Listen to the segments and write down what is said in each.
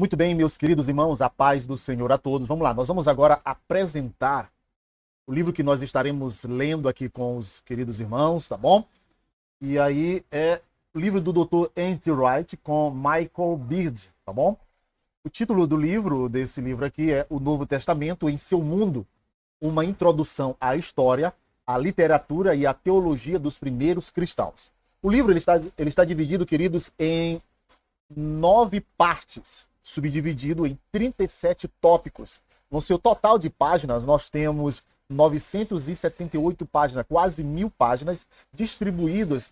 Muito bem, meus queridos irmãos, a paz do Senhor a todos. Vamos lá, nós vamos agora apresentar o livro que nós estaremos lendo aqui com os queridos irmãos, tá bom? E aí é o livro do Dr. N.T. Wright com Michael Beard, tá bom? O título do livro, desse livro aqui, é O Novo Testamento em seu mundo, uma introdução à história, à literatura e à teologia dos primeiros cristãos. O livro ele está dividido, queridos, em 9 partes, subdividido em 37 tópicos. No seu total de páginas, nós temos 978 páginas, quase 1000 páginas, distribuídas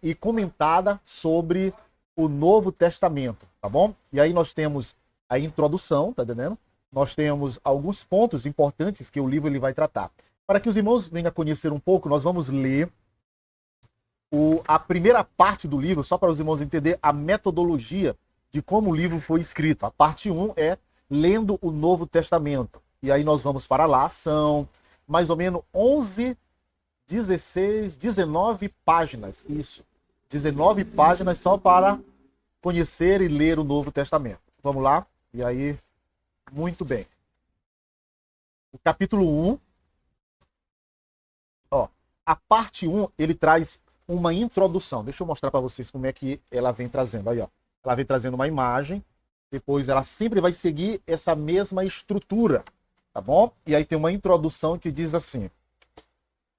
e comentada sobre o Novo Testamento, tá bom? E aí nós temos a introdução, tá entendendo? Nós temos alguns pontos importantes que o livro ele vai tratar. Para que os irmãos venham a conhecer um pouco, nós vamos ler a primeira parte do livro, só para os irmãos entenderem a metodologia de como o livro foi escrito. A parte 1 é lendo o Novo Testamento. E aí nós vamos para lá, são mais ou menos 11, 16, 19 páginas. Isso, 19 páginas só para conhecer e ler o Novo Testamento. Vamos lá? E aí, muito bem. O capítulo 1, ó, a parte 1, ele traz uma introdução. Deixa eu mostrar para vocês como é que ela vem trazendo. Aí, ó. Ela vem trazendo uma imagem, depois ela sempre vai seguir essa mesma estrutura, tá bom? E aí tem uma introdução que diz assim,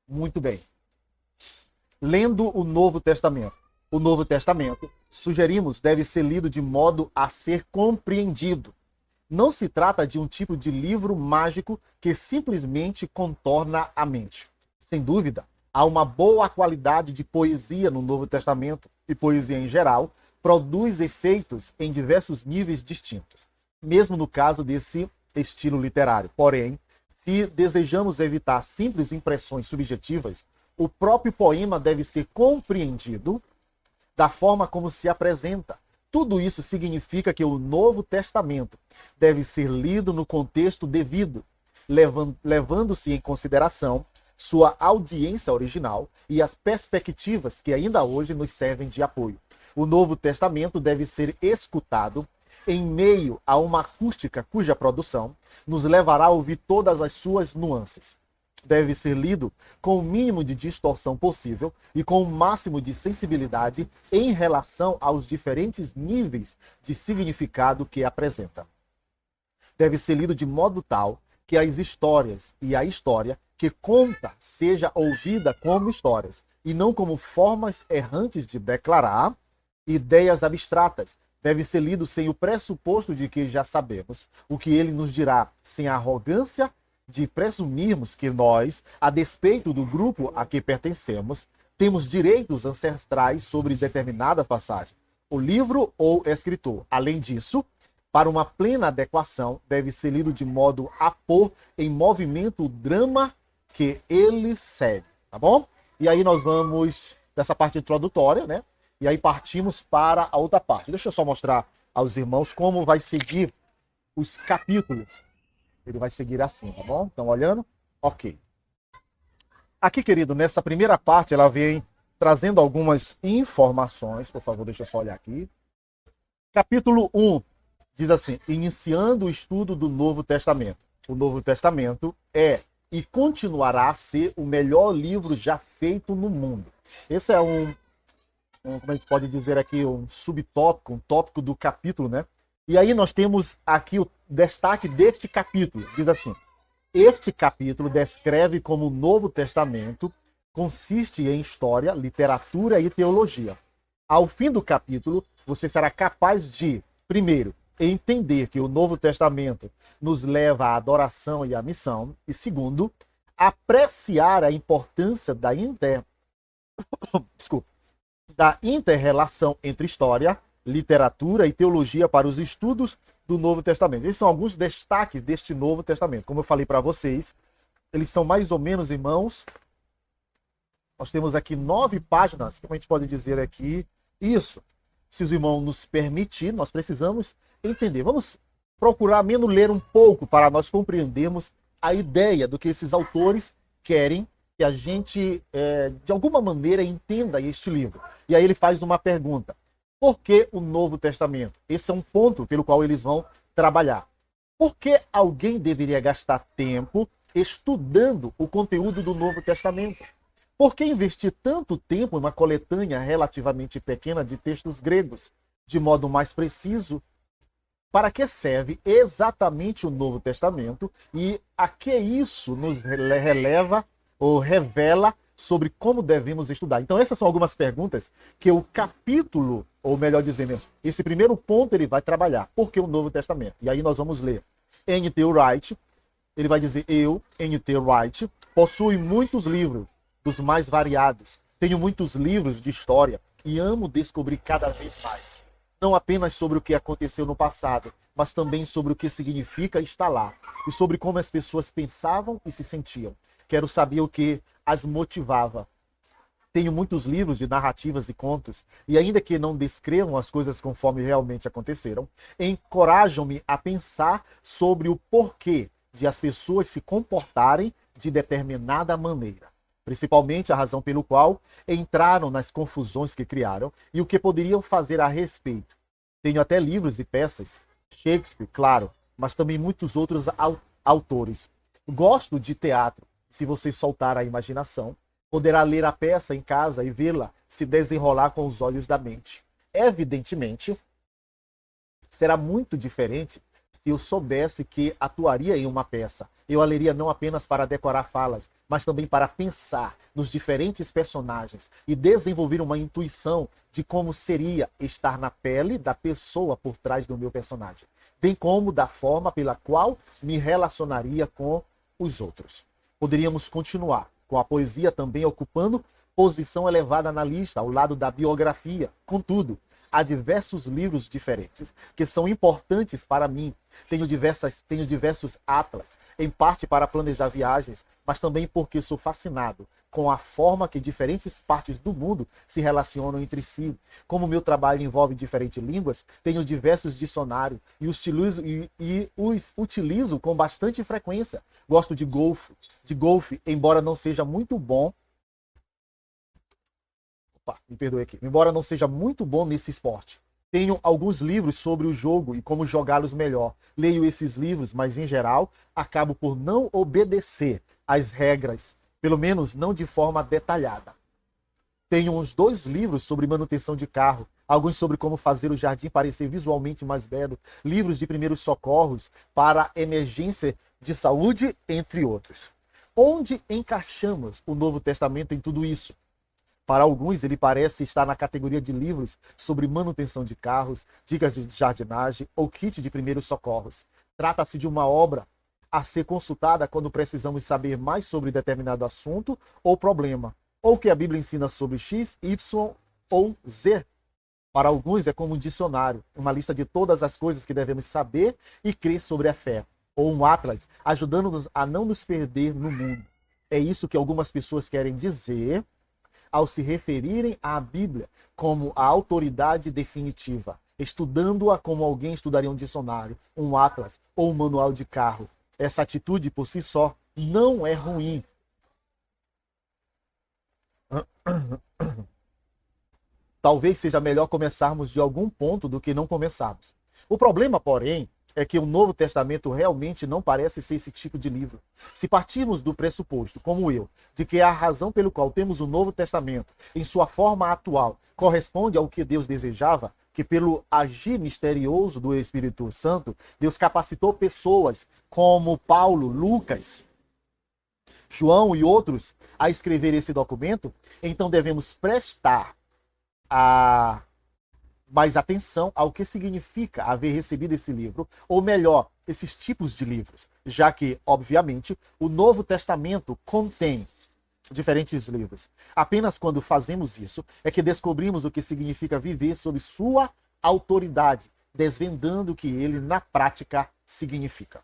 muito bem. Lendo o Novo Testamento. O Novo Testamento, sugerimos, deve ser lido de modo a ser compreendido. Não se trata de um tipo de livro mágico que simplesmente contorna a mente. Sem dúvida, há uma boa qualidade de poesia no Novo Testamento, e poesia em geral produz efeitos em diversos níveis distintos, mesmo no caso desse estilo literário. Porém, se desejamos evitar simples impressões subjetivas, o próprio poema deve ser compreendido da forma como se apresenta. Tudo isso significa que o Novo Testamento deve ser lido no contexto devido, levando-se em consideração sua audiência original e as perspectivas que ainda hoje nos servem de apoio. O Novo Testamento deve ser escutado em meio a uma acústica cuja produção nos levará a ouvir todas as suas nuances. Deve ser lido com o mínimo de distorção possível e com o máximo de sensibilidade em relação aos diferentes níveis de significado que apresenta. Deve ser lido de modo tal que as histórias e a história que conta seja ouvida como histórias e não como formas errantes de declarar ideias abstratas. Deve ser lido sem o pressuposto de que já sabemos o que ele nos dirá, sem a arrogância de presumirmos que nós, a despeito do grupo a que pertencemos, temos direitos ancestrais sobre determinadas passagens, o livro ou escritor. Além disso, para uma plena adequação, deve ser lido de modo a pôr em movimento o drama que ele segue, tá bom? E aí nós vamos dessa parte introdutória, né? E aí partimos para a outra parte. Deixa eu só mostrar aos irmãos como vai seguir os capítulos. Ele vai seguir assim, tá bom? Estão olhando? Ok. Aqui, querido, nessa primeira parte, ela vem trazendo algumas informações. Por favor, deixa eu só olhar aqui. Capítulo 1 diz assim, iniciando o estudo do Novo Testamento. O Novo Testamento é e continuará a ser o melhor livro já feito no mundo. Esse é como a gente pode dizer aqui, um subtópico, um tópico do capítulo, né? E aí nós temos aqui o destaque deste capítulo. Diz assim, este capítulo descreve como o Novo Testamento consiste em história, literatura e teologia. Ao fim do capítulo, você será capaz de, primeiro, entender que o Novo Testamento nos leva à adoração e à missão, e segundo, apreciar a importância da inter-relação entre história, literatura e teologia para os estudos do Novo Testamento. Esses são alguns destaques deste Novo Testamento. Como eu falei para vocês, eles são mais ou menos, irmãos, nós temos aqui 9 páginas, como a gente pode dizer aqui, isso. Se os irmãos nos permitir, nós precisamos entender. Vamos procurar menos ler um pouco para nós compreendermos a ideia do que esses autores querem que a gente, de alguma maneira, entenda este livro. E aí ele faz uma pergunta. Por que o Novo Testamento? Esse é um ponto pelo qual eles vão trabalhar. Por que alguém deveria gastar tempo estudando o conteúdo do Novo Testamento? Por que investir tanto tempo em uma coletânea relativamente pequena de textos gregos? De modo mais preciso, para que serve exatamente o Novo Testamento e a que isso nos releva ou revela sobre como devemos estudar. Então essas são algumas perguntas que o capítulo, ou melhor dizendo, esse primeiro ponto ele vai trabalhar. Por que o Novo Testamento? E aí nós vamos ler N.T. Wright, ele vai dizer: eu, N.T. Wright, possui muitos livros, dos mais variados. Tenho muitos livros de história e amo descobrir cada vez mais. Não apenas sobre o que aconteceu no passado, mas também sobre o que significa estar lá e sobre como as pessoas pensavam e se sentiam. Quero saber o que as motivava. Tenho muitos livros de narrativas e contos, e ainda que não descrevam as coisas conforme realmente aconteceram, encorajam-me a pensar sobre o porquê de as pessoas se comportarem de determinada maneira. Principalmente a razão pelo qual entraram nas confusões que criaram e o que poderiam fazer a respeito. Tenho até livros e peças, Shakespeare, claro, mas também muitos outros autores. Gosto de teatro. Se você soltar a imaginação, poderá ler a peça em casa e vê-la se desenrolar com os olhos da mente. Evidentemente, será muito diferente se eu soubesse que atuaria em uma peça. Eu a leria não apenas para decorar falas, mas também para pensar nos diferentes personagens e desenvolver uma intuição de como seria estar na pele da pessoa por trás do meu personagem, bem como da forma pela qual me relacionaria com os outros. Poderíamos continuar com a poesia também ocupando posição elevada na lista, ao lado da biografia. Contudo, há diversos livros diferentes que são importantes para mim. Tenho diversos atlas, em parte para planejar viagens, mas também porque sou fascinado com a forma que diferentes partes do mundo se relacionam entre si. Como meu trabalho envolve diferentes línguas, tenho diversos dicionários e os utilizo com bastante frequência. Gosto de golfe, embora não seja muito bom. Me perdoe aqui. Embora não seja muito bom nesse esporte, tenho alguns livros sobre o jogo e como jogá-los melhor. Leio esses livros, mas em geral acabo por não obedecer às regras, pelo menos não de forma detalhada. Tenho uns 2 livros sobre manutenção de carro, alguns sobre como fazer o jardim parecer visualmente mais belo, livros de primeiros socorros para emergência de saúde, entre outros. Onde encaixamos o Novo Testamento em tudo isso? Para alguns, ele parece estar na categoria de livros sobre manutenção de carros, dicas de jardinagem ou kit de primeiros socorros. Trata-se de uma obra a ser consultada quando precisamos saber mais sobre determinado assunto ou problema, ou que a Bíblia ensina sobre X, Y ou Z. Para alguns, é como um dicionário, uma lista de todas as coisas que devemos saber e crer sobre a fé, ou um atlas, ajudando-nos a não nos perder no mundo. É isso que algumas pessoas querem dizer ao se referirem à Bíblia como a autoridade definitiva, estudando-a como alguém estudaria um dicionário, um atlas ou um manual de carro. Essa atitude por si só não é ruim. Talvez seja melhor começarmos de algum ponto do que não começarmos. O problema, porém, é que o Novo Testamento realmente não parece ser esse tipo de livro. Se partirmos do pressuposto, como eu, de que a razão pelo qual temos o Novo Testamento, em sua forma atual, corresponde ao que Deus desejava, que pelo agir misterioso do Espírito Santo, Deus capacitou pessoas como Paulo, Lucas, João e outros a escrever esse documento, então devemos prestar mais atenção ao que significa haver recebido esse livro, ou melhor, esses tipos de livros, já que, obviamente, o Novo Testamento contém diferentes livros. Apenas quando fazemos isso é que descobrimos o que significa viver sob sua autoridade, desvendando o que ele, na prática, significa.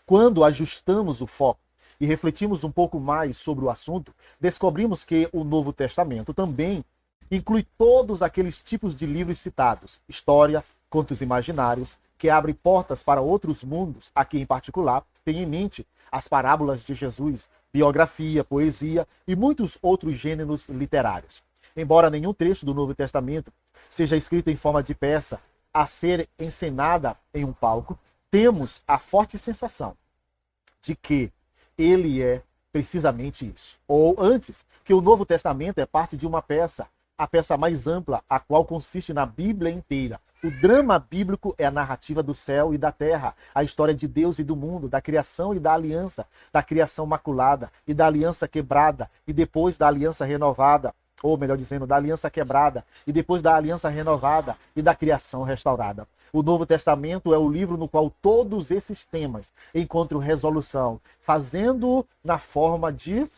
Quando ajustamos o foco e refletimos um pouco mais sobre o assunto, descobrimos que o Novo Testamento também inclui todos aqueles tipos de livros citados, história, contos imaginários, que abrem portas para outros mundos. Aqui em particular, tenho em mente as parábolas de Jesus, biografia, poesia e muitos outros gêneros literários. Embora nenhum trecho do Novo Testamento seja escrito em forma de peça a ser encenada em um palco, temos a forte sensação de que ele é precisamente isso. Ou antes, que o Novo Testamento é parte de uma peça, a peça mais ampla, a qual consiste na Bíblia inteira. O drama bíblico é a narrativa do céu e da terra, a história de Deus e do mundo, da criação e da aliança, da criação maculada e da aliança quebrada, e depois da aliança renovada, ou melhor dizendo, da aliança quebrada, e depois da aliança renovada e da criação restaurada. O Novo Testamento é o livro no qual todos esses temas encontram resolução, fazendo na forma de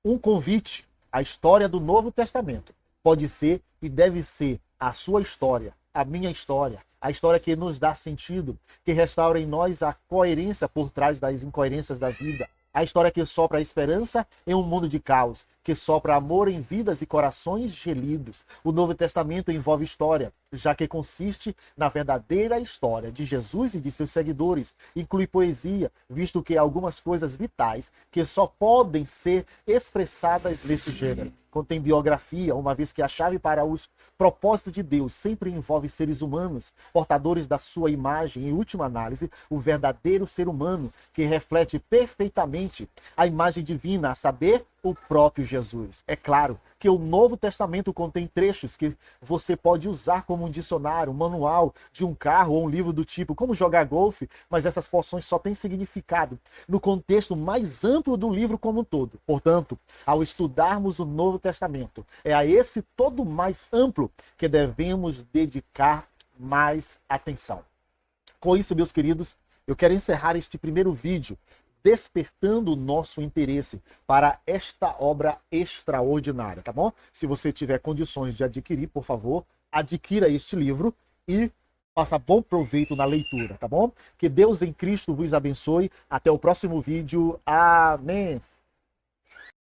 um convite. A história do Novo Testamento pode ser e deve ser a sua história, a minha história, a história que nos dá sentido, que restaura em nós a coerência por trás das incoerências da vida, a história que sopra a esperança em um mundo de caos, que sopra amor em vidas e corações gelidos. O Novo Testamento envolve história, já que consiste na verdadeira história de Jesus e de seus seguidores. Inclui poesia, visto que há algumas coisas vitais que só podem ser expressadas nesse gênero. Contém biografia, uma vez que a chave para os propósitos de Deus sempre envolve seres humanos, portadores da sua imagem, em última análise, o verdadeiro ser humano, que reflete perfeitamente a imagem divina, a saber, o próprio Jesus. É claro que o Novo Testamento contém trechos que você pode usar como um dicionário, um manual de um carro ou um livro do tipo como jogar golfe, mas essas porções só têm significado no contexto mais amplo do livro como um todo. Portanto, ao estudarmos o Novo Testamento, é a esse todo mais amplo que devemos dedicar mais atenção. Com isso, meus queridos, eu quero encerrar este primeiro vídeo despertando o nosso interesse para esta obra extraordinária, tá bom? Se você tiver condições de adquirir, por favor, adquira este livro e faça bom proveito na leitura, tá bom? Que Deus em Cristo vos abençoe. Até o próximo vídeo. Amém.